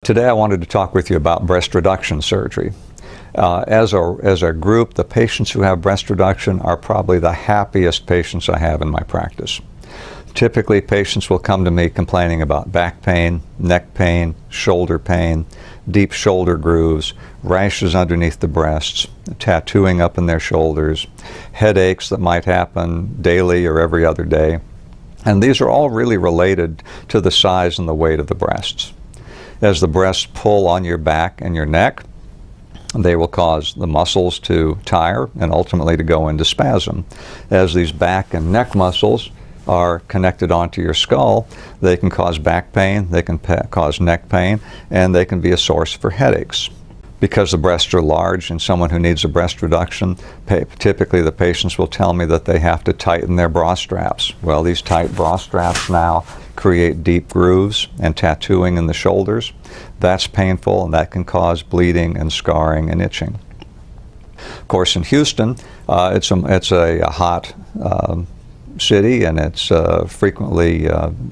Today I wanted to talk with you about breast reduction surgery. As a group, the patients who have breast reduction are probably the happiest patients I have in my practice. Typically, patients will come to me complaining about back pain, neck pain, shoulder pain, deep shoulder grooves, rashes underneath the breasts, tattooing up in their shoulders, headaches that might happen daily or every other day. And these are all really related to the size and the weight of the breasts. As the breasts pull on your back and your neck, they will cause the muscles to tire and ultimately to go into spasm. As these back and neck muscles are connected onto your skull, they can cause back pain, they can cause neck pain, and they can be a source for headaches. Because the breasts are large in someone who needs a breast reduction, typically the patients will tell me that they have to tighten their bra straps. Well, these tight bra straps now create deep grooves and tattooing in the shoulders. That's painful, and that can cause bleeding and scarring and itching. Of course, in Houston, it's a hot city, and it's frequently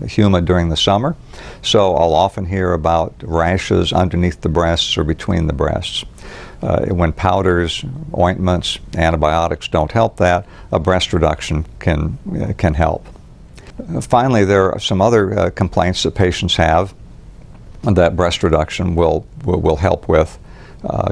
humid during the summer. So I'll often hear about rashes underneath the breasts or between the breasts. When powders, ointments, antibiotics don't help that, a breast reduction can help. Finally, there are some other complaints that patients have that breast reduction will help with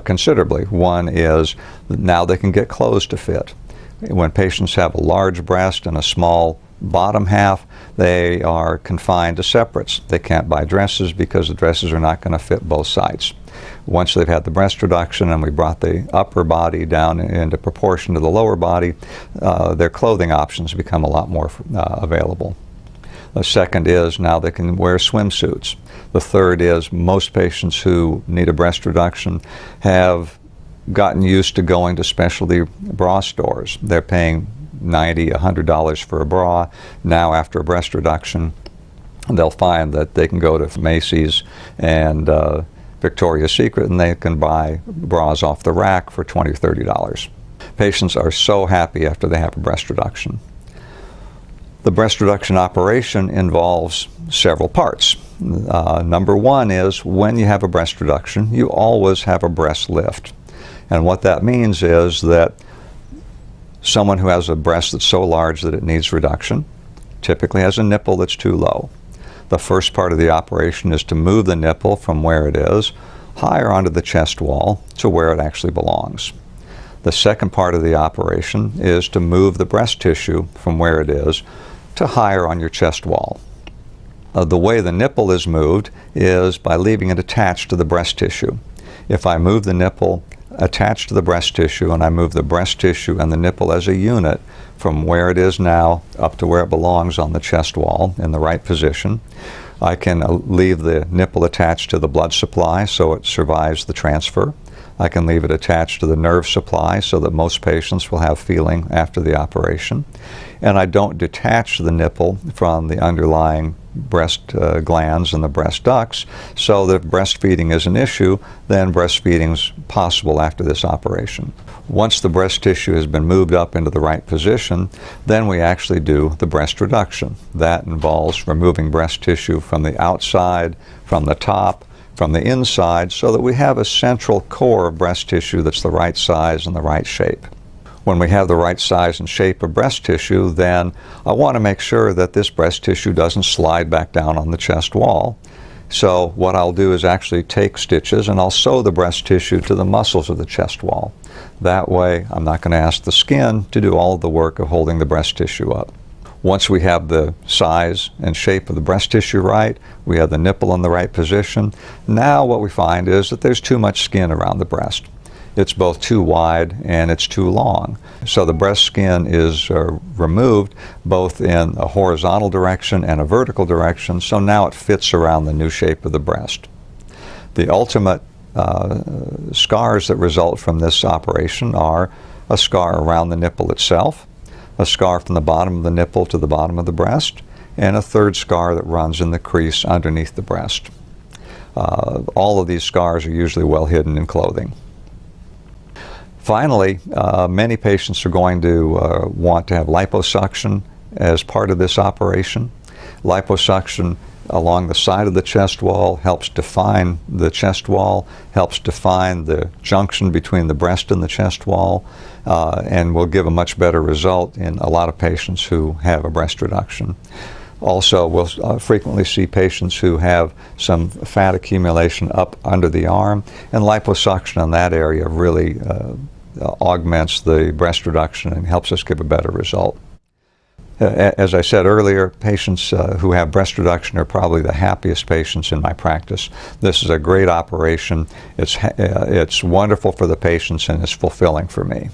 considerably. One is that now they can get clothes to fit. When patients have a large breast and a small bottom half, they are confined to separates. They can't buy dresses because the dresses are not going to fit both sides. Once they've had the breast reduction and we brought the upper body down into proportion to the lower body, their clothing options become a lot more available. The second is now they can wear swimsuits. The third is most patients who need a breast reduction have gotten used to going to specialty bra stores. They're paying $90, $100 for a bra. Now after a breast reduction, they'll find that they can go to Macy's and Victoria's Secret and they can buy bras off the rack for $20 or $30. Patients are so happy after they have a breast reduction. The breast reduction operation involves several parts. Number one is when you have a breast reduction, you always have a breast lift. And what that means is that someone who has a breast that's so large that it needs reduction typically has a nipple that's too low. The first part of the operation is to move the nipple from where it is higher onto the chest wall to where it actually belongs. The second part of the operation is to move the breast tissue from where it is to higher on your chest wall. The way the nipple is moved is by leaving it attached to the breast tissue. If I move the nipple attached to the breast tissue and I move the breast tissue and the nipple as a unit from where it is now up to where it belongs on the chest wall in the right position, I can leave the nipple attached to the blood supply so it survives the transfer. I can leave it attached to the nerve supply so that most patients will have feeling after the operation. And I don't detach the nipple from the underlying breast glands and the breast ducts, so that if breastfeeding is an issue, then breastfeeding's possible after this operation. Once the breast tissue has been moved up into the right position, then we actually do the breast reduction. That involves removing breast tissue from the outside, from the top, from the inside, so that we have a central core of breast tissue that's the right size and the right shape. When we have the right size and shape of breast tissue, then I want to make sure that this breast tissue doesn't slide back down on the chest wall. So what I'll do is actually take stitches and I'll sew the breast tissue to the muscles of the chest wall. That way, I'm not going to ask the skin to do all of the work of holding the breast tissue up. Once we have the size and shape of the breast tissue right, we have the nipple in the right position, now what we find is that there's too much skin around the breast. It's both too wide and it's too long. So the breast skin is removed both in a horizontal direction and a vertical direction, so now it fits around the new shape of the breast. The ultimate scars that result from this operation are a scar around the nipple itself, a scar from the bottom of the nipple to the bottom of the breast, and a third scar that runs in the crease underneath the breast. All of these scars are usually well hidden in clothing. Finally, many patients are going to want to have liposuction as part of this operation. Liposuction along the side of the chest wall, helps define the chest wall, helps define the junction between the breast and the chest wall, and will give a much better result in a lot of patients who have a breast reduction. Also, we'll frequently see patients who have some fat accumulation up under the arm, and liposuction in that area really augments the breast reduction and helps us give a better result. As I said earlier, patients who have breast reduction are probably the happiest patients in my practice. This is a great operation. It's wonderful for the patients, and it's fulfilling for me.